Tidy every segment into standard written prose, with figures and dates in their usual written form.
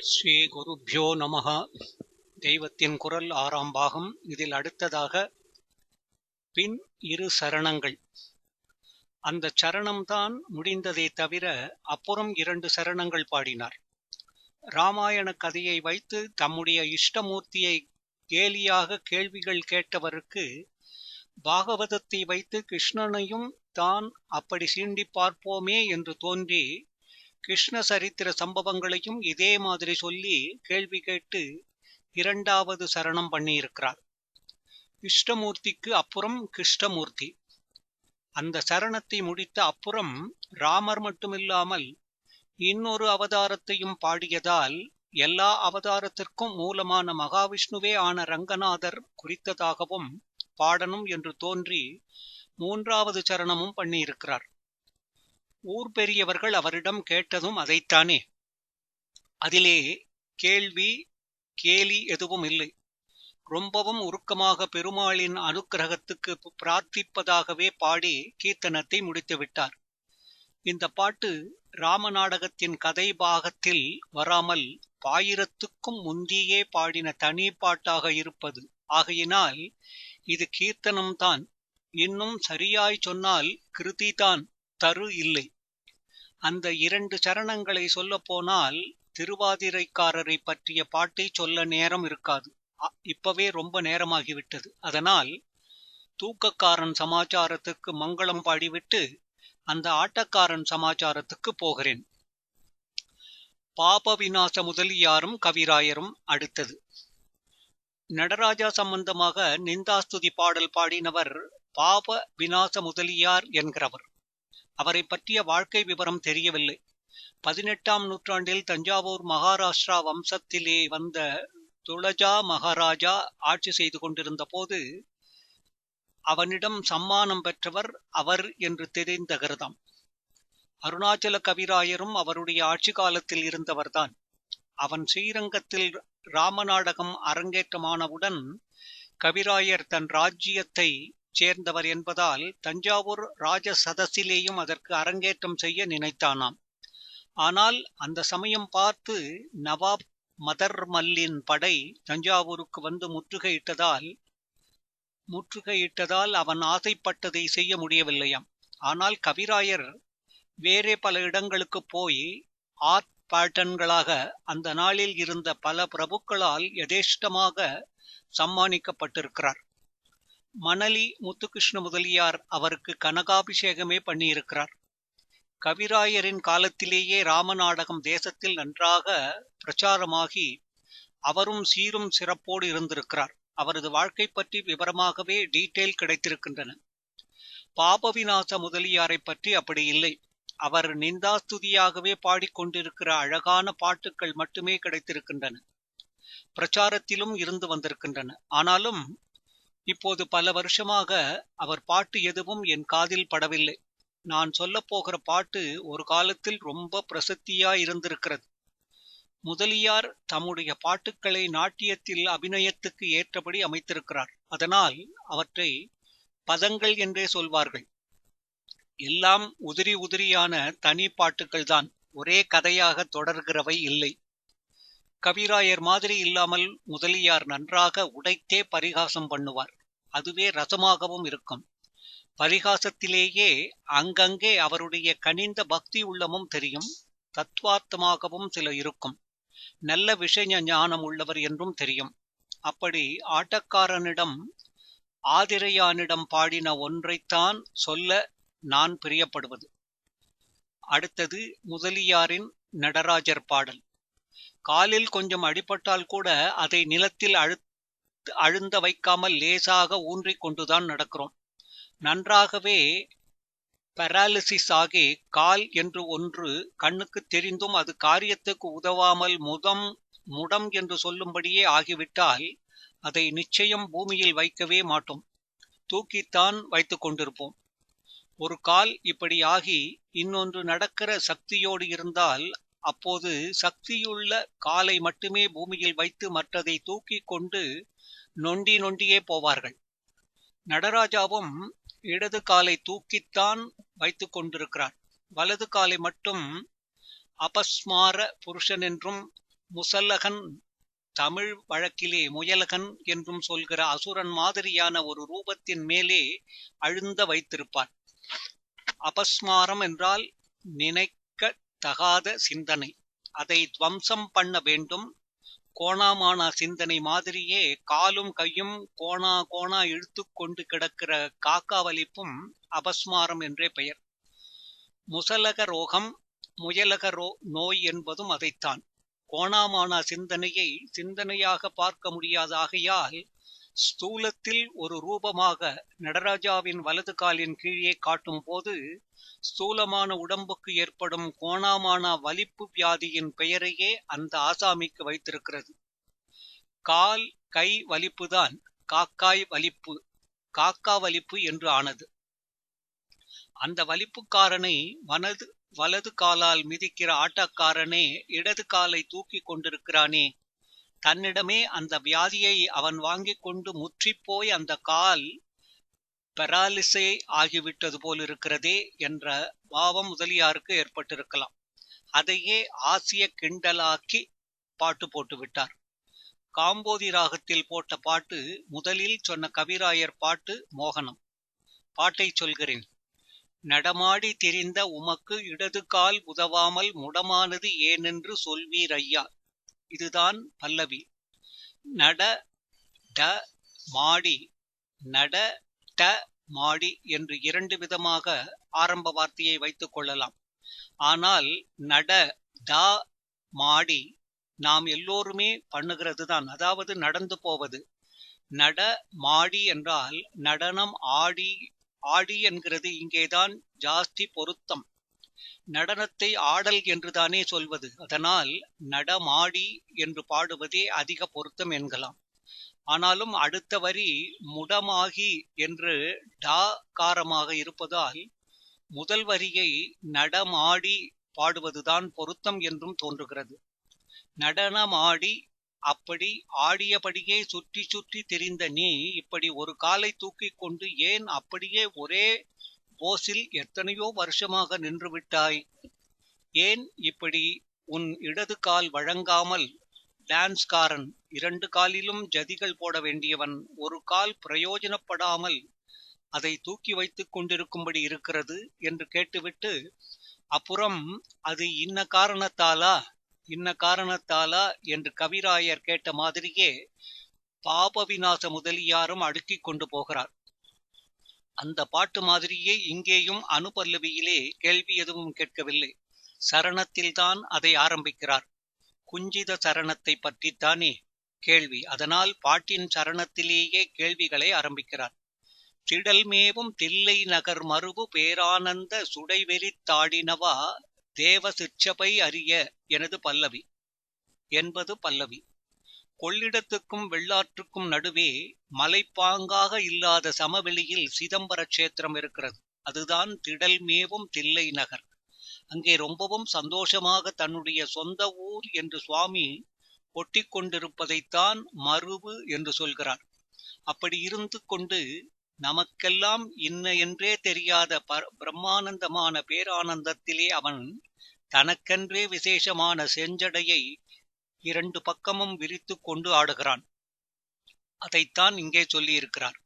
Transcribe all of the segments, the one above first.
ஸ்ரீ குருப்யோ நமஹ. தெய்வத்தின் குரல் ஆறாம் பாகம். இதில் அடுத்ததாக பின் இரு சரணங்கள். அந்த சரணம்தான் முடிந்ததே தவிர அப்புறம் 2 சரணங்கள் பாடினார். ராமாயண கதையை வைத்து தம்முடைய இஷ்டமூர்த்தியை கேலியாக கேள்விகள் கேட்டவருக்கு பாகவதத்தை வைத்து கிருஷ்ணனையும் தான் அப்படி சீண்டி பார்ப்போமே என்று தோன்றி கிருஷ்ண சரித்திர சம்பவங்களையும் இதே மாதிரி சொல்லி கேள்வி கேட்டு 2வது சரணம் பண்ணியிருக்கிறார். இஷ்டமூர்த்திக்கு அப்புறம் கிருஷ்ணமூர்த்தி. அந்த சரணத்தை முடித்த அப்புறம் ராமர் மட்டுமில்லாமல் இன்னொரு அவதாரத்தையும் பாடியதால் எல்லா அவதாரத்திற்கும் மூலமான மகாவிஷ்ணுவே ஆன ரங்கநாதர் குறித்ததாகவும் பாடணும் என்று தோன்றி 3வது சரணமும் பண்ணியிருக்கிறார். ஊர் பெரியவர்கள் அவரிடம் கேட்டதும் அதைத்தானே. அதிலே கேள்வி கேலி எதுவும் இல்லை. ரொம்பவும் உருக்கமாக பெருமாளின் அனுக்கிரகத்துக்கு பிரார்த்திப்பதாகவே பாடி கீர்த்தனத்தை முடித்து விட்டார். இந்த பாட்டு ராமநாடகத்தின் கதை பாகத்தில் வராமல் 1000க்கும் முந்தியே பாடின தனி பாட்டாக இருப்பது ஆகையினால் இது கீர்த்தனம்தான். இன்னும் சரியாய் சொன்னால் கிருதிதான், தரு இல்லை. அந்த 2 சரணங்களை சொல்ல போனால் திருவாதிரைக்காரரை பற்றிய பாட்டை சொல்ல நேரம் இருக்காது. இப்பவே ரொம்ப நேரமாகிவிட்டது. அதனால் தூக்கக்காரன் சமாச்சாரத்துக்கு மங்களம் பாடிவிட்டு அந்த ஆட்டக்காரன் சமாச்சாரத்துக்கு போகிறேன். பாப விநாச முதலியாரும் கவிராயரும் அடுத்தது. நடராஜா சம்பந்தமாக நிந்தாஸ்துதி பாடல் பாடினவர் பாப விநாச முதலியார் என்கிறவர். அவரை பற்றிய வாழ்க்கை விவரம் தெரியவில்லை. 18ஆம் நூற்றாண்டில் தஞ்சாவூர் மகாராஷ்டிரா வம்சத்திலே வந்த துளஜா மகாராஜா ஆட்சி செய்து கொண்டிருந்த போது அவனிடம் சம்மானம் பெற்றவர் அவர் என்று தெரிந்தகிறதாம். அருணாச்சல கவிராயரும் அவருடைய ஆட்சி காலத்தில் இருந்தவர்தான். அவன் ஸ்ரீரங்கத்தில் ராமநாடகம் அரங்கேற்றமானவுடன் கவிராயர் தன் ராஜ்யத்தை சேர்ந்தவர் என்பதால் தஞ்சாவூர் ராஜ சதசிலேயும் அதற்கு அரங்கேற்றம் செய்ய நினைத்தானாம். ஆனால் அந்த சமயம் பார்த்து நவாப் மதர்மல்லின் படை தஞ்சாவூருக்கு வந்து முற்றுகையிட்டதால் அவன் ஆசைப்பட்டதை செய்ய முடியவில்லையாம். ஆனால் கவிராயர் வேறே பல இடங்களுக்கு போய் ஆர்ப்பாட்டங்களாக அந்த நாளில் இருந்த பல பிரபுக்களால் யதேஷ்டமாக சம்மானிக்கப்பட்டிருக்கிறார். மணலி முத்துகிருஷ்ண முதலியார் அவருக்கு கனகாபிஷேகமே பண்ணியிருக்கிறார். கவிராயரின் காலத்திலேயே ராமநாடகம் தேசத்தில் நன்றாக பிரச்சாரமாகி அவரும் சீரும் சிறப்போடு இருந்திருக்கிறார். அவரது வாழ்க்கை பற்றி விவரமாகவே டீட்டெயில் கிடைத்திருக்கின்றன. பாபவிநாச முதலியாரை பற்றி அப்படி இல்லை. அவர் நிந்தாஸ்துதியாகவே பாடிக்கொண்டிருக்கிற அழகான பாட்டுக்கள் மட்டுமே கிடைத்திருக்கின்றன. பிரச்சாரத்திலும் இருந்து வந்திருக்கின்றன. ஆனாலும் இப்போது பல வருஷமாக அவர் பாட்டு எதுவும் என் காதில் படவில்லை. நான் சொல்ல போகிற பாட்டு ஒரு காலத்தில் ரொம்ப பிரசித்தியாய் இருந்திருக்கிறது. முதலியார் தம்முடைய பாட்டுக்களை நாட்டியத்தில் அபிநயத்துக்கு ஏற்றபடி அமைத்திருக்கிறார். அதனால் அவற்றை பதங்கள் என்றே சொல்வார்கள். எல்லாம் உதிரி உதிரியான தனி பாட்டுக்கள் தான், ஒரே கதையாக தொடர்கிறவை இல்லை. கவிராயர் மாதிரி இல்லாமல் முதலியார் நன்றாக உடைத்தே பரிகாசம் பண்ணுவார். அதுவே ரசமாகவும் இருக்கும். பரிகாசத்திலேயே அங்கங்கே அவருடைய கனிந்த பக்தி உள்ளமும் தெரியும். தத்துவார்த்தமாகவும் சில இருக்கும். நல்ல விஷய ஞானம் உள்ளவர் என்றும் தெரியும். அப்படி ஆட்டக்காரனிடம் ஆதிரையானிடம் பாடின ஒன்றைத்தான் சொல்ல நான் பிரியப்படுவது. அடுத்தது முதலியாரின் நடராஜர் பாடல். காலில் கொஞ்சம் அடிபட்டால் கூட அதை நிலத்தில் அழுந்த வைக்காமல் லேசாக ஊன்றிக் கொண்டுதான் நடக்கிறோம். நன்றாகவே பாராலிசிஸ் ஆகி கால் என்று ஒன்று கண்ணுக்கு தெரிந்தும் அது காரியத்துக்கு உதவாமல் முடம் என்று சொல்லும்படியே ஆகிவிட்டால் அதை நிச்சயம் பூமியில் வைக்கவே மாட்டோம். தூக்கித்தான் வைத்துக் கொண்டிருப்போம். ஒரு கால் இப்படி ஆகி இன்னொன்று நடக்கிற சக்தியோடு இருந்தால் அப்போது சக்தியுள்ள காலை மட்டுமே பூமியில் வைத்து மற்றதை தூக்கி கொண்டு நொண்டியே போவார்கள். நடராஜாவும் இடது காலை தூக்கித்தான் வைத்துக் கொண்டிருக்கிறார். வலது காலை மட்டும் அபஸ்மார புருஷன் என்றும் முசல்லகன் தமிழ் வழக்கிலே முயலகன் என்றும் சொல்கிற அசுரன் மாதிரியான ஒரு ரூபத்தின் மேலே அழுந்த வைத்திருப்பார். அபஸ்மாரம் என்றால் நினைக்க தகாத சிந்தனை, அதை துவம்சம் பண்ண வேண்டும். கோணாமானா சிந்தனை மாதிரியே காலும் கையும் கோணா இழுத்து கொண்டு கிடக்கிற காக்கா வலிப்பும் அபஸ்மாரம் என்றே பெயர். முசலக ரோகம் முயலக நோய் என்பதும் அதைத்தான். கோணாமானா சிந்தனையை சிந்தனையாக பார்க்க முடியாதாகையால் ஸ்தூலத்தில் ஒரு ரூபமாக நடராஜாவின் வலது காலின் கீழே காட்டும் போது ஸ்தூலமான உடம்புக்கு ஏற்படும் கோணாமானா வலிப்பு வியாதியின் பெயரையே அந்த ஆசாமிக்கு வைத்திருக்கிறது. கால் கை வலிப்புதான் காக்காய் வலிப்பு, காக்கா வலிப்பு என்று ஆனது. அந்த வலிப்புக்காரனை வலது காலால் மிதிக்கிற ஆட்டக்காரனே இடது காலை தூக்கி கொண்டிருக்கிறானே, தன்னிடமே அந்த வியாதியை அவன் வாங்கி கொண்டு முற்றிப்போய் அந்த கால் பெராலிசே ஆகிவிட்டது போலிருக்கிறதே என்ற பாவம் முதலியாருக்கு ஏற்பட்டிருக்கலாம். அதையே ஆசிய கிண்டலாக்கி பாட்டு போட்டு விட்டார். காம்போதி ராகத்தில் போட்ட பாட்டு முதலில் சொன்ன கவிராயர் பாட்டு மோகனம். பாட்டை சொல்கிறேன். நடமாடி திரிந்த உமக்கு இடது கால் உதவாமல் முடமானது ஏனென்று சொல்வீர் ஐயா. இதுதான் பல்லவி. நட ட மாடி, நட ட மாடி என்று இரண்டு விதமாக ஆரம்ப வார்த்தையை வைத்துக் கொள்ளலாம். ஆனால் நட டா மாடி நாம் எல்லோருமே பண்ணுகிறது தான், அதாவது நடந்து போவது. நட மாடி என்றால் நடனம் ஆடி, ஆடி என்கிறது இங்கேதான் ஜாஸ்தி பொருத்தம். நடனத்தை ஆடல் என்றுதானே சொல்வது, அதனால் நடமாடி என்று பாடுவதே அதிக பொருத்தம் என்கலாம். ஆனாலும் அடுத்த வரி முடமாகி என்று டா காரமாக இருப்பதால் முதல் வரியை நடமாடி பாடுவதுதான் பொருத்தம் என்றும் தோன்றுகிறது. நடனமாடி, அப்படி ஆடியபடியே சுற்றி சுற்றி திரிந்த நீ இப்படி ஒரு காலை தூக்கி கொண்டு ஏன் அப்படியே ஒரே போஸில் எத்தனையோ வருஷமாக நின்று விட்டாய்? ஏன் இப்படி உன் இடது கால் வழங்காமல்? டான்ஸ்காரன், இரண்டு காலிலும் ஜதிகள் போட வேண்டியவன், ஒரு கால் பிரயோஜனப்படாமல் அதை தூக்கி வைத்துக் கொண்டிருக்கும்படி இருக்கிறது என்று கேட்டுவிட்டு, அப்புறம் அது இன்ன காரணத்தாலா என்று கவிராயர் கேட்ட மாதிரியே பாபவிநாச முதலியாரும் அடுக்கிக் கொண்டு போகிறார். அந்த பாட்டு மாதிரியே இங்கேயும் அனுபல்லவியிலே கேள்வி எதுவும் கேட்கவில்லை. சரணத்தில்தான் அதை ஆரம்பிக்கிறார். குஞ்சித சரணத்தை பற்றித்தானே கேள்வி. அதனால் பாட்டின் சரணத்திலேயே கேள்விகளை ஆரம்பிக்கிறார். திடல்மேவும் தில்லை நகர் மறுபு பேரானந்த சுடைவெறித்தாடினவா தேவ சிற்சபை அறிய எனது பல்லவி என்பது பல்லவி. கொள்ளிடத்துக்கும் வெள்ளாற்றுக்கும் நடுவே மலைப்பாங்காக இல்லாத சமவெளியில் சிதம்பர கஷேத்திரம் இருக்கிறது. அதுதான் திடல் மேவும் தில்லை நகர். அங்கே ரொம்பவும் சந்தோஷமாக தன்னுடைய சொந்த ஊர் என்று சுவாமி ஒட்டிக் கொண்டிருப்பதைத்தான் மறுவு என்று சொல்கிறார். அப்படி இருந்து கொண்டு நமக்கெல்லாம் இன்ன என்றே தெரியாத பிரம்மானந்தமான பேரானந்தத்திலே அவன் தனக்கென்றே விசேஷமான செஞ்சடையை இரண்டு பக்கமும் விரித்து கொண்டு ஆடுகிறான். அதைத்தான் இங்கே சொல்லியிருக்கிறார்.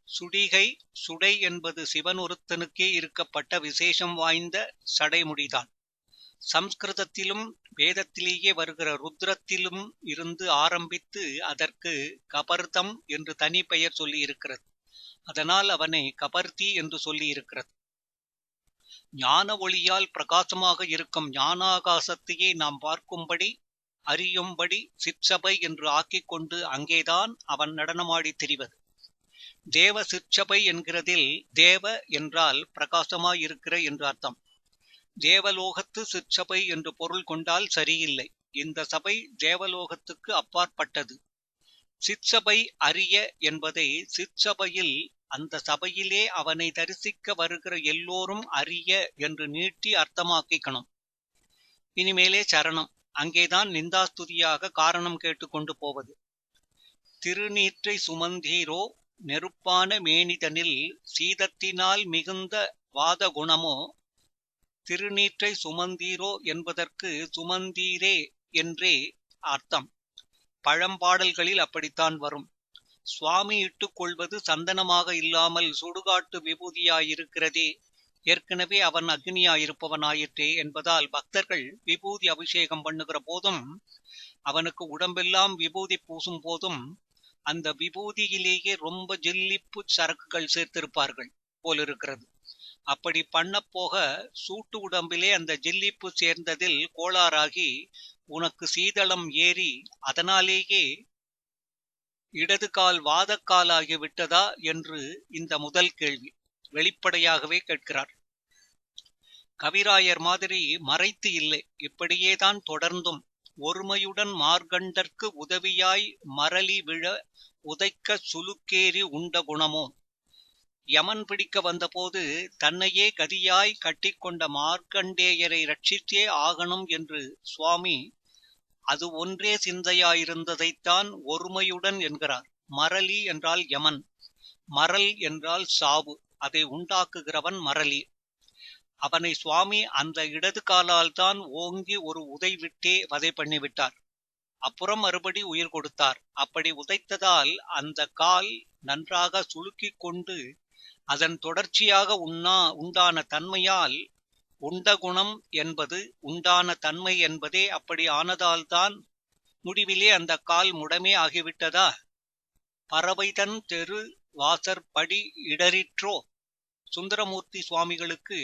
சுடிகை, சுடை என்பது சிவன் ஒருத்தனுக்கே இருக்கப்பட்ட விசேஷம் வாய்ந்த சடைமுடிதான். சம்ஸ்கிருதத்திலும் வேதத்திலேயே வருகிற ருத்ரத்திலும் இருந்து ஆரம்பித்து அதற்கு கபர்தம் என்று தனி பெயர் சொல்லி இருக்கிறது. அதனால் அவனை கபர்த்தி என்று சொல்லி இருக்கிறது. ஞான ஒளியால் பிரகாசமாக இருக்கும் ஞானாகாசத்தையே நாம் பார்க்கும்படி அறியும்படி சிற்சபை என்று ஆக்கிக் கொண்டு அங்கேதான் அவன் நடனமாடி திரிவது. தேவ சிற்சபை என்கிறதில் தேவ என்றால் பிரகாசமாயிருக்கிற என்று அர்த்தம். தேவலோகத்து சிற்சபை என்று பொருள் கொண்டால் சரியில்லை. இந்த சபை தேவலோகத்துக்கு அப்பாற்பட்டது. சிற்சபை அறிய என்பதை சிற்சபையில் அந்த சபையிலே அவனை தரிசிக்க வருகிற எல்லோரும் அறிய என்று நீட்டி அர்த்தமாக்கிக்கணும். இனிமேலே சரணம். அங்கேதான் நிந்தாஸ்துதியாக காரணம் கேட்டுக்கொண்டு போவது. திருநீற்றை சுமந்தீரோ நெருப்பான மேனிதனில் சீதத்தினால் மிகுந்த வாத குணமோ. திருநீற்றை சுமந்தீரோ என்பதற்கு சுமந்தீரே என்றே அர்த்தம். பழம்பாடல்களில் அப்படித்தான் வரும். சுவாமி இட்டுக் கொள்வது சந்தனமாக இல்லாமல் சுடுகாட்டு விபூதியாயிருக்கிறதே, ஏற்கனவே அவன் அக்னியாயிருப்பவனாயிற்றே என்பதால் பக்தர்கள் விபூதி அபிஷேகம் பண்ணுகிற போதும் அவனுக்கு உடம்பெல்லாம் விபூதி பூசும் போதும் அந்த விபூதியிலேயே ரொம்ப ஜில்லிப்பு சரக்குகள் சேர்த்திருப்பார்கள் போலிருக்கிறது. அப்படி பண்ண போக சூட்டு உடம்பிலே அந்த ஜில்லிப்பு சேர்ந்ததில் கோளாறாகி உனக்கு சீதளம் ஏறி அதனாலேயே இடது கால் வாதக்காலாகி விட்டதா என்று இந்த முதல் கேள்வி வெளிப்படையாகவே கேட்கிறார். கவிராயர் மாதிரி மறைத்து இல்லை, இப்படியேதான் தொடர்ந்தும் ஒருமையுடன் மார்கண்டற்கு உதவியாய் மரளி விழ உதைக்க சுலுக்கேறி உண்ட குணமோ. யமன் பிடிக்க வந்தபோது தன்னையே கதியாய் கட்டிக்கொண்ட மார்க்கண்டேயரை ரட்சித்தே ஆகணும் என்று சுவாமி அது ஒன்றே சிந்தையாயிருந்ததைத்தான் ஒருமையுடன் என்கிறார். மரளி என்றால் யமன், மரல் என்றால் சாவு, அதை உண்டாக்குகிறவன் மரளி. அவனை சுவாமி அந்த இடது காலால் தான் ஓங்கி ஒரு உதை விட்டே வதை பண்ணிவிட்டார். அப்புறம் மறுபடி உயிர் கொடுத்தார். அப்படி உதைத்ததால் அந்த கால் நன்றாக சுளுக்கிக் கொண்டு அதன் தொடர்ச்சியாக உண்டான தன்மையால் உண்ட குணம் என்பது உண்டான தன்மை என்பதே அப்படி ஆனதால்தான் முடிவிலே அந்த கால் முடமே ஆகிவிட்டதா. பறவைதன் தெரு வாசற்படி இடறிற்றோ. சுந்தரமூர்த்தி சுவாமிகளுக்கு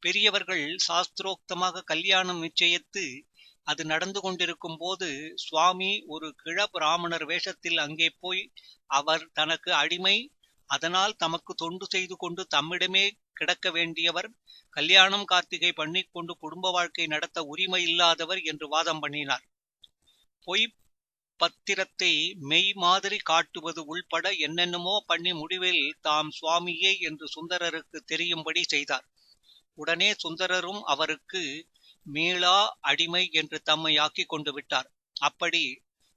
பெரியவர்கள் சாஸ்திரோக்தமாக கல்யாணம் நிச்சயித்து அது நடந்து கொண்டிருக்கும் போது சுவாமி ஒரு கிழ பிராமணர் வேஷத்தில் அங்கே போய் அவர் தனக்கு அடிமை, அதனால் தமக்கு தொண்டு செய்து கொண்டு தம்மிடமே கிடக்க வேண்டியவர், கல்யாணம் கார்த்திகை பண்ணிக்கொண்டு குடும்ப வாழ்க்கை நடத்த உரிமை இல்லாதவர் என்று வாதம் பண்ணினார். பொய் பத்திரத்தை மெய் மாதிரி காட்டுவது உள்பட என்னென்னமோ பண்ணி முடிவில் தாம் சுவாமியே என்று சுந்தரருக்கு தெரியும்படி செய்தார். உடனே சுந்தரரும் அவருக்கு மீளா அடிமை என்று தம்மை ஆக்கிக் கொண்டு விட்டார். அப்படி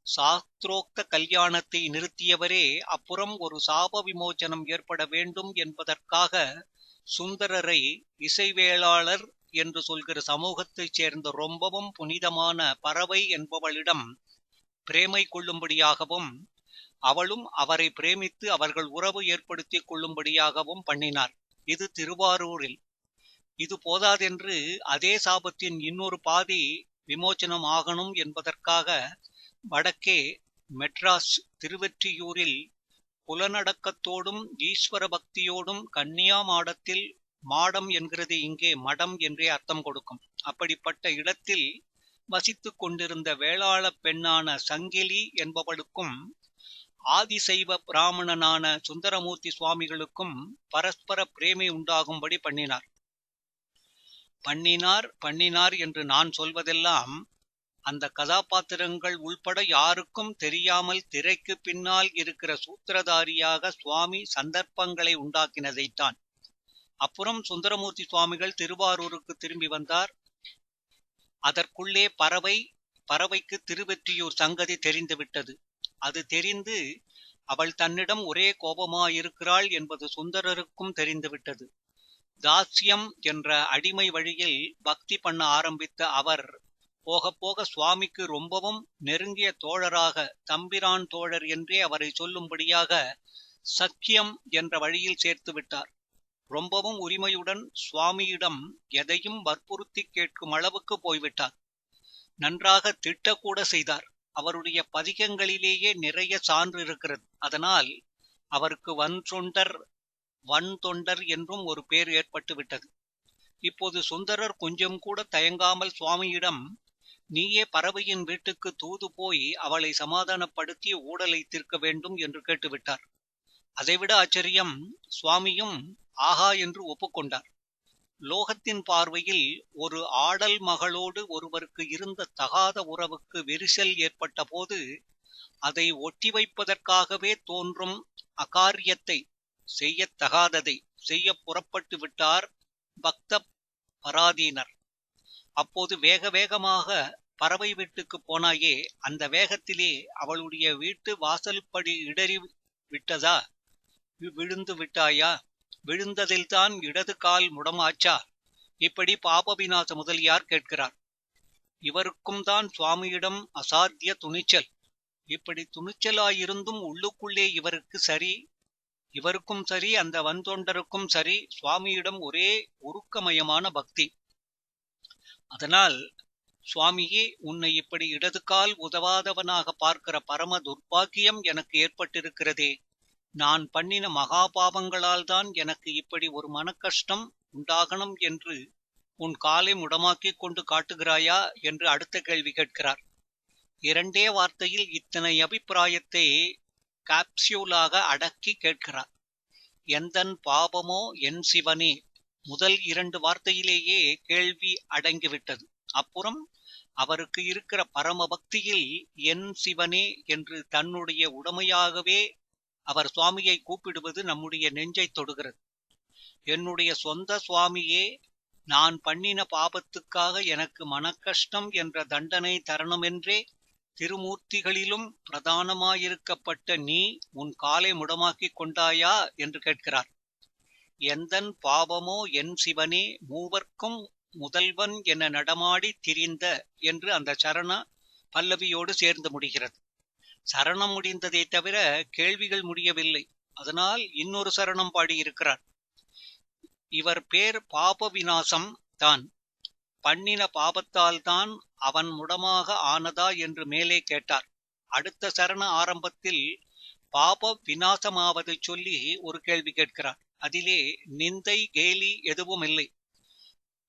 சாஸ்திரோக்த கல்யாணத்தை நிறுத்தியவரே அப்புறம் ஒரு சாப விமோச்சனம் ஏற்பட வேண்டும் என்பதற்காக சுந்தரரை இசைவேளாளர் என்று சொல்கிற சமூகத்தைச் சேர்ந்த ரொம்பவும் புனிதமான பறவை என்பவளிடம் பிரேமை கொள்ளும்படியாகவும் அவளும் அவரை பிரேமித்து அவர்கள் உறவு ஏற்படுத்திக் கொள்ளும்படியாகவும் பண்ணினார். இது திருவாரூரில். இது போதாதென்று அதே சாபத்தின் இன்னொரு பாதி விமோச்சனம் ஆகணும் என்பதற்காக வடக்கே மெட்ராஸ் திருவெற்றியூரில் புலனடக்கத்தோடும் ஈஸ்வர பக்தியோடும் கன்னியா மாடத்தில், மாடம் என்கிறது இங்கே மடம் என்றே அர்த்தம் கொடுக்கும், அப்படிப்பட்ட இடத்தில் வசித்துக் கொண்டிருந்த வேளாள பெண்ணான சங்கிலி என்பவளுக்கும் ஆதிசைவ பிராமணனான சுந்தரமூர்த்தி சுவாமிகளுக்கும் பரஸ்பர பிரேமை உண்டாகும்படி பண்ணினார் என்று நான் சொல்வதெல்லாம் அந்த கதாபாத்திரங்கள் உள்பட யாருக்கும் தெரியாமல் திரைக்கு பின்னால் இருக்கிற சூத்திரதாரியாக சுவாமி சந்தர்ப்பங்களை உண்டாக்கினதைத்தான். அப்புறம் சுந்தரமூர்த்தி சுவாமிகள் திருவாரூருக்கு திரும்பி வந்தார். அதற்குள்ளே பறவைக்கு திருவெற்றியூர் சங்கதி தெரிந்துவிட்டது. அது தெரிந்து அவள் தன்னிடம் ஒரே கோபமாயிருக்கிறாள் என்பது சுந்தரருக்கும் தெரிந்துவிட்டது. தாஸ்யம் என்ற அடிமை வழியில் பக்தி பண்ண ஆரம்பித்த அவர் போக போக சுவாமிக்கு ரொம்பவும் நெருங்கிய தோழராக, தம்பிரான் தோழர் என்றே அவரை சொல்லும்படியாக சக்கியம் என்ற வழியில் சேர்த்து விட்டார். ரொம்பவும் உரிமையுடன் சுவாமியிடம் எதையும் வற்புறுத்தி கேட்கும் அளவுக்கு போய்விட்டார். நன்றாக திட்டக்கூட செய்தார். அவருடைய பதிகங்களிலேயே நிறைய சான்று இருக்கிறது. அதனால் அவருக்கு வன் தொண்டர் என்றும் ஒரு பேர் ஏற்பட்டு விட்டது. இப்போது சுந்தரர் கொஞ்சம் கூட தயங்காமல் சுவாமியிடம், நீயே பறவையின் வீட்டுக்கு தூது போய் அவளை சமாதானப்படுத்தி ஊடலை தீர்க்க வேண்டும் என்று கேட்டுவிட்டார். அதைவிட ஆச்சரியம், சுவாமியும் ஆஹா என்று ஒப்புக்கொண்டார். லோகத்தின் பார்வையில் ஒரு ஆடல் மகளோடு ஒருவருக்கு இருந்த தகாத உறவுக்கு விரிசல் ஏற்பட்ட போது அதை ஒட்டி வைப்பதற்காகவே தோன்றும் அகாரியத்தை, செய்யத்தகாததை செய்ய புறப்பட்டு விட்டார் பக்த பராதீனர். அப்போது வேக வேகமாக பறவை வீட்டுக்கு போனாயே, அந்த வேகத்திலே அவளுடைய வீட்டு வாசல்படி இடறி விட்டதா? விழுந்து விட்டாயா? விழுந்ததில்தான் இடது கால் முடமாச்சா? இப்படி பாபவிநாச முதலியார் கேட்கிறார். இவருக்கும் தான் சுவாமியிடம் அசாத்திய துணிச்சல். இப்படி துணிச்சலாயிருந்தும் உள்ளுக்குள்ளே இவருக்கும் சரி அந்த வந்தொண்டருக்கும் சரி சுவாமியிடம் ஒரே உருக்கமயமான பக்தி. அதனால், சுவாமியே, உன்னை இப்படி இடது கால் உதவாதவனாக பார்க்கிற பரம துர்பாக்கியம் எனக்கு ஏற்பட்டிருக்கிறதே. நான் பண்ணின மகாபாபங்களால் தான் எனக்கு இப்படி ஒரு மனக்கஷ்டம் உண்டாகணும் என்று உன் காலை முடமாக்கிக் கொண்டு காட்டுகிறாயா என்று அடுத்த கேள்வி கேட்கிறார். இரண்டே வார்த்தையில் இத்தனை அபிப்பிராயத்தை காப்சியூலாக அடக்கி கேட்கிறார். எந்தன் பாபமோ என் சிவனே. முதல் 2 வார்த்தையிலேயே கேள்வி அடங்கிவிட்டது. அப்புறம் அவருக்கு இருக்கிற பரம பக்தியில் என் சிவனே என்று தன்னுடைய உடமையாகவே அவர் சுவாமியை கூப்பிடுவது நம்முடைய நெஞ்சை தொடுகிறது. என்னுடைய சொந்த சுவாமியே, நான் பண்ணின பாபத்துக்காக எனக்கு மனக்கஷ்டம் என்ற தண்டனை தரணுமென்றே திருமூர்த்திகளிலும் பிரதானமாயிருக்கப்பட்ட நீ உன் காலை முடமாக்கிக் கொண்டாயா என்று கேட்கிறார். எந்தன் பாவமோ என் சிவனே, மூவர்க்கும் முதல்வன் என நடமாடி திரிந்த என்று அந்த சரண பல்லவியோடு சேர்ந்து முடிகிறது. சரணம் முடிந்ததை தவிர கேள்விகள் முடியவில்லை. அதனால் இன்னொரு சரணம் பாடியிருக்கிறார். இவர் பேர் பாப விநாசம் தான். பண்ணின பாபத்தால் தான் அவன் முடமாக ஆனதா என்று மேலே கேட்டார். அடுத்த சரண ஆரம்பத்தில் பாப விநாசமாவதை சொல்லி ஒரு கேள்வி கேட்கிறார். அதிலே நிந்தை கேலி எதுவும் இல்லை.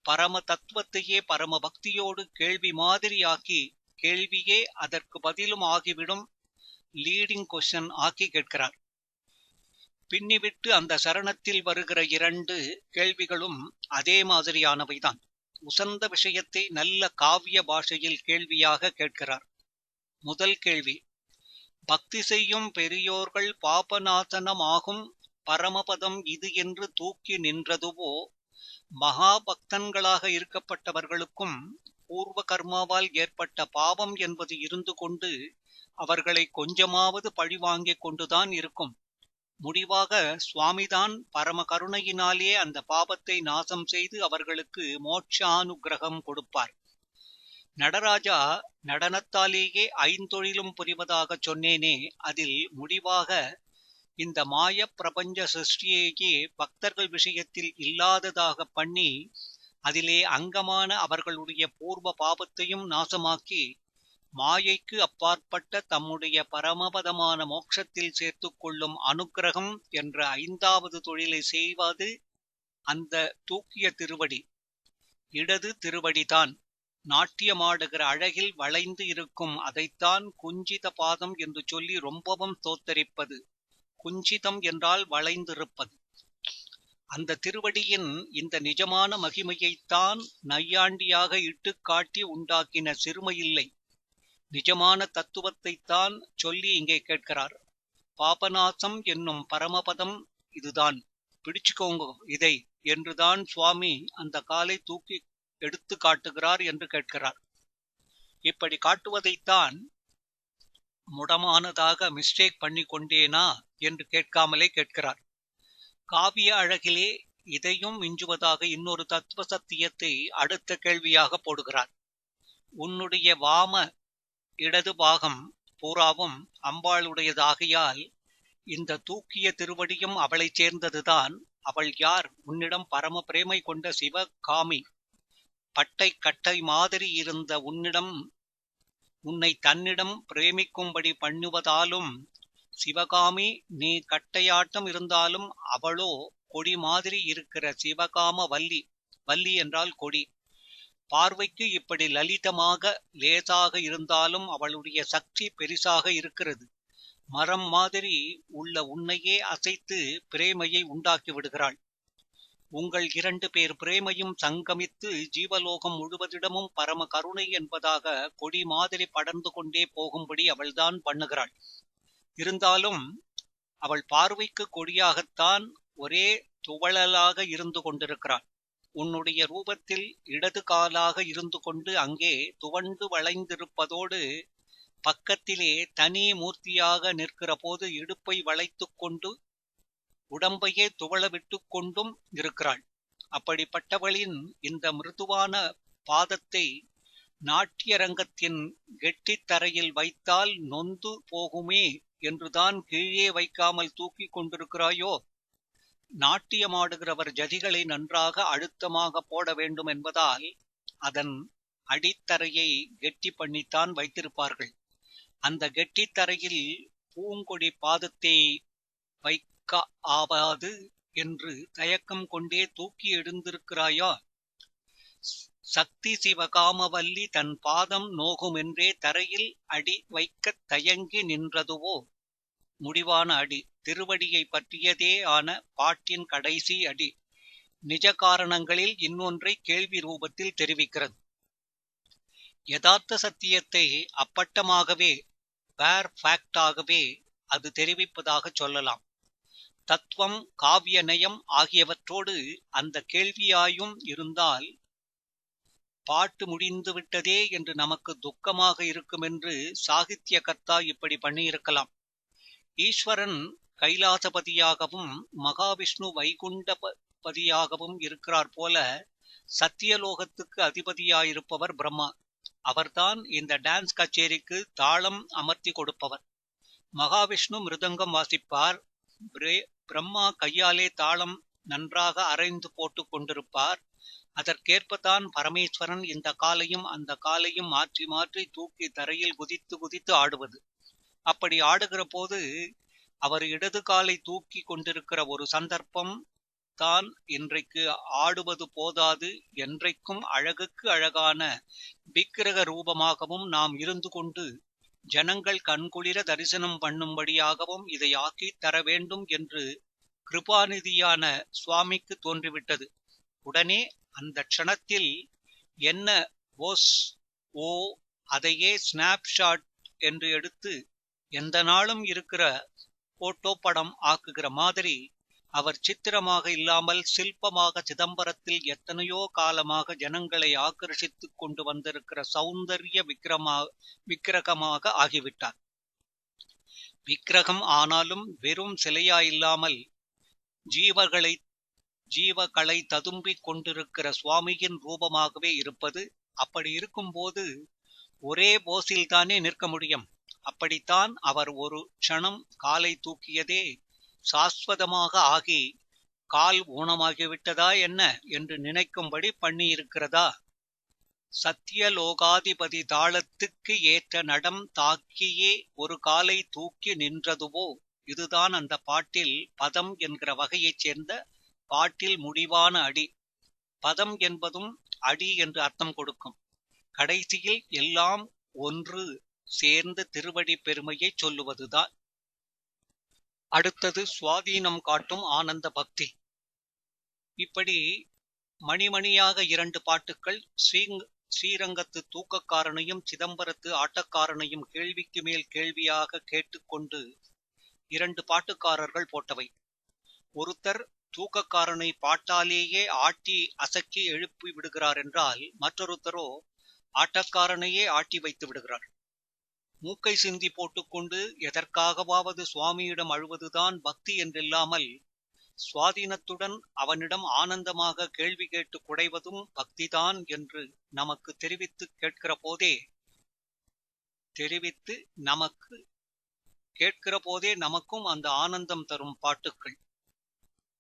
பரம தத்துவத்தையே பரம பக்தியோடு கேள்வி மாதிரியாக்கி, கேள்வியே அதற்கு பதிலும் ஆகிவிடும் லீடிங் கொஸ்டின் ஆக்கி கேட்கிறார். பின்னிவிட்டு அந்த சரணத்தில் வருகிற 2 கேள்விகளும் அதே மாதிரியானவைதான். உசந்த விஷயத்தை நல்ல காவிய பாஷையில் கேள்வியாக கேட்கிறார். முதல் கேள்வி, பக்தி செய்யும் பெரியோர்கள் பாபநாசனமாகும் பரமபதம் இது என்று தூக்கி நின்றதுவோ, மகாபக்தன்களாக இருக்கப்பட்டவர்களுக்கும் பூர்வ கர்மாவால் ஏற்பட்ட பாவம் என்பது இருந்து கொண்டு அவர்களை கொஞ்சமாவது பழி வாங்கிக் கொண்டுதான் இருக்கும். முடிவாக சுவாமிதான் பரம கருணையினாலே அந்த பாபத்தை நாசம் செய்து அவர்களுக்கு மோட்சானுக்கிரகம் கொடுப்பார். நடராஜா நடனத்தாலேயே 5 புரிவதாக சொன்னேனே, அதில் முடிவாக இந்த மாய பிரபஞ்ச சிருஷ்டியையே பக்தர்கள் விஷயத்தில் இல்லாததாக பண்ணி, அதிலே அங்கமான அவர்களுடைய பூர்வ பாபத்தையும் நாசமாக்கி, மாயைக்கு அப்பாற்பட்ட தம்முடைய பரமபதமான மோட்சத்தில் சேர்த்துக் கொள்ளும் அனுக்கிரகம் என்ற 5வது தொழிலை செய்வது அந்த தூக்கிய திருவடி. இடது திருவடிதான். நாட்டியமாடுகிற அழகில் வளைந்து இருக்கும் அதைத்தான் குஞ்சித பாதம் என்று சொல்லி ரொம்பவும் தோத்தரிப்பது. குஞ்சிதம் என்றால் வளைந்திருப்பது. அந்த திருவடியின் இந்த நிஜமான மகிமையைத்தான் நையாண்டியாக இட்டு காட்டி உண்டாக்கின சிறுமையில்லை. நிஜமான தத்துவத்தைத்தான் சொல்லி இங்கே கேட்கிறார். பாபநாசம் என்னும் பரமபதம் இதுதான், பிடிச்சுக்கோங்க இதை என்றுதான் சுவாமி அந்த காலை தூக்கி எடுத்து காட்டுகிறார் என்று கேட்கிறார். இப்படி காட்டுவதைத்தான் முடமானதாக மிஸ்டேக் பண்ணி கொண்டேனா என்று கேட்காமலே கேட்கிறார். காவிய அழகிலே இதையும் மிஞ்சுவதாக இன்னொரு தத்துவ சத்தியத்தை அடுத்த கேள்வியாக போடுகிறார். உன்னுடைய வாம இடது பாகம் பூராவும் அம்பாளுடையதாகையால் இந்த தூக்கிய திருவடியும் அவளை சேர்ந்ததுதான். அவள் யார்? உன்னிடம் பரம பிரேமை கொண்ட சிவகாமி. பட்டை கட்டை மாதிரி இருந்த உன்னை தன்னிடம் பிரேமிக்கும்படி பண்ணுவதாலும், சிவகாமி நீ கட்டையாட்டம் இருந்தாலும் அவளோ கொடி மாதிரி இருக்கிற சிவகாம வள்ளி. வள்ளி என்றால் கொடி. பார்வைக்கு இப்படி லலிதமாக லேசாக இருந்தாலும் அவளுடைய சக்தி பெரிசாக இருக்கிறது. மரம் மாதிரி உள்ள உன்னையே அசைத்து பிரேமையை உண்டாக்கி விடுகிறாள். உங்கள் 2 பேர் பிரேமையும் சங்கமித்து ஜீவலோகம் முழுவதிடமும் பரம கருணை என்பதாக கொடி மாதிரி படர்ந்து கொண்டே போகும்படி அவள்தான் பண்ணுகிறாள். இருந்தாலும் அவள் பார்வைக்கு கொடியாகத்தான் ஒரே துவளலாக இருந்து கொண்டிருக்கிறாள். உன்னுடைய ரூபத்தில் இடது காலாக இருந்து கொண்டு அங்கே துவண்டு வளைந்திருப்பதோடு, பக்கத்திலே தனி மூர்த்தியாக நிற்கிற போது இடுப்பை வளைத்து கொண்டு உடம்பையே துவள விட்டு கொண்டும் இருக்கிறாள். அப்படிப்பட்டவளின் இந்த மிருதுவான பாதத்தை நாட்டியரங்கத்தின் கெட்டித் தரையில் வைத்தால் நொந்து போகுமே என்றுதான் கீழே வைக்காமல் தூக்கிக் கொண்டிருக்கிறாயோ? நாட்டியமாடுகிறவர் ஜதிகளை நன்றாக அழுத்தமாக போட வேண்டும் என்பதால் அதன் அடித்தரையை கெட்டி பண்ணித்தான் வைத்திருப்பார்கள். அந்த கெட்டித்தரையில் பூங்கொடி பாதத்தை வைக்க ஆவாது என்று தயக்கம் கொண்டே தூக்கி எழுந்திருக்கிறாயா? சக்தி சிவகாமவல்லி தன் பாதம் நோகுமென்றே தரையில் அடி வைக்கத் தயங்கி நின்றதுவோ? முடிவான அடி, திருவடியை பற்றியதே ஆன பாட்டின் கடைசி அடி, நிஜ காரணங்களில் இன்னொன்றை கேள்வி ரூபத்தில் தெரிவிக்கிறது. யதார்த்த சத்தியத்தை அப்பட்டமாகவே, பேர் ஃபேக்டாகவே அது தெரிவிப்பதாக சொல்லலாம். தத்துவம், காவிய நயம் ஆகியவற்றோடு அந்த கேள்வியாயும் இருந்தால், பாட்டு முடிந்து விட்டதே என்று நமக்கு துக்கமாக இருக்குமென்று சாகித்ய கர்த்தா இப்படி பண்ணியிருக்கலாம். ஈஸ்வரன் கைலாசபதியாகவும் மகாவிஷ்ணு வைகுண்டபதியாகவும் இருக்கிறார் போல சத்தியலோகத்துக்கு அதிபதியாயிருப்பவர் பிரம்மா. அவர்தான் இந்த டான்ஸ் கச்சேரிக்கு தாளம் அமர்த்தி கொடுப்பவர். மகாவிஷ்ணு மிருதங்கம் வாசிப்பார். பிரம்மா கையாலே தாளம் நன்றாக அரைந்து போட்டு கொண்டிருப்பார். அதற்கேற்பதான் பரமேஸ்வரன் இந்த காலையும் அந்த காலையும் மாற்றி மாற்றி தூக்கி தரையில் குதித்து குதித்து ஆடுவது. அப்படி ஆடுகிற போது அவர் இடது காலை தூக்கி கொண்டிருக்கிற ஒரு சந்தர்ப்பம் தான் இன்றைக்கு ஆடுவது போதாது, என்றைக்கும் அழகுக்கு அழகான விக்கிரக ரூபமாகவும் நாம் இருந்து கொண்டு ஜனங்கள் கண்குளிர தரிசனம் பண்ணும்படியாகவும் இதை ஆக்கி தர வேண்டும் என்று கிருபாநிதியான சுவாமிக்கு தோன்றிவிட்டது. உடனே அந்த க்ஷணத்தில் என்ன ஓ அதையே ஸ்னாப்ஷாட் என்று எடுத்து எந்த நாளும் இருக்கிற போட்டோ படம் ஆக்குகிற மாதிரி அவர் சித்திரமாக இல்லாமல் சில்பமாக சிதம்பரத்தில் எத்தனையோ காலமாக ஜனங்களை ஆக்கர்ஷித்துக் கொண்டு வந்திருக்கிற சௌந்தர்ய விக்கிரகமாக ஆகிவிட்டார். விக்கிரகம் ஆனாலும் வெறும் சிலையாயில்லாமல் ஜீவகளை ததும்பிக் கொண்டிருக்கிற சுவாமியின் ரூபமாகவே இருப்பது. அப்படி இருக்கும்போது ஒரே போஸில்தானே நிற்க முடியும். அப்படித்தான் அவர் ஒரு க்ஷணம் காலை தூக்கியதே சாஸ்வதமாக ஆகி கால் ஊனமாகிவிட்டதா என்ன என்று நினைக்கும்படி பண்ணியிருக்கிறதா? சத்தியலோகாதிபதி தாளத்துக்கு ஏற்ற நடம் தாக்கியே ஒரு காலை தூக்கி நின்றதுவோ? இதுதான் அந்த பாட்டில் பதம் என்கிற வகையைச் சேர்ந்த பாட்டில் முடிவான அடி. பதம் என்பதும் அடி என்று அர்த்தம் கொடுக்கும். கடைசியில் எல்லாம் ஒன்று சேர்ந்து திருவடி பெருமையை சொல்லுவதுதான். அடுத்தது சுவாதீனம் காட்டும் ஆனந்த பக்தி. இப்படி மணிமணியாக 2 பாட்டுக்கள் ஸ்ரீரங்கத்து தூக்கக்காரனையும் சிதம்பரத்து ஆட்டக்காரனையும் கேள்விக்கு மேல் கேள்வியாக கேட்டுக்கொண்டு 2 பாட்டுக்காரர்கள் போட்டவை. ஒருத்தர் தூக்கக்காரனை பாட்டாலேயே ஆட்டி அசக்கி எழுப்பி விடுகிறார் என்றால், மற்றொருத்தரோ ஆட்டக்காரனையே ஆட்டி வைத்து விடுகிறார். மூக்கை சிந்தி போட்டுக்கொண்டு எதற்காகவாவது சுவாமியிடம் அழுவதுதான் பக்தி என்றில்லாமல், சுவாதீனத்துடன் அவனிடம் ஆனந்தமாக கேள்வி கேட்டு குடைவதும் பக்திதான் என்று நமக்கு தெரிவித்து கேட்கிற போதே நமக்கும் அந்த ஆனந்தம் தரும் பாட்டுக்கள்.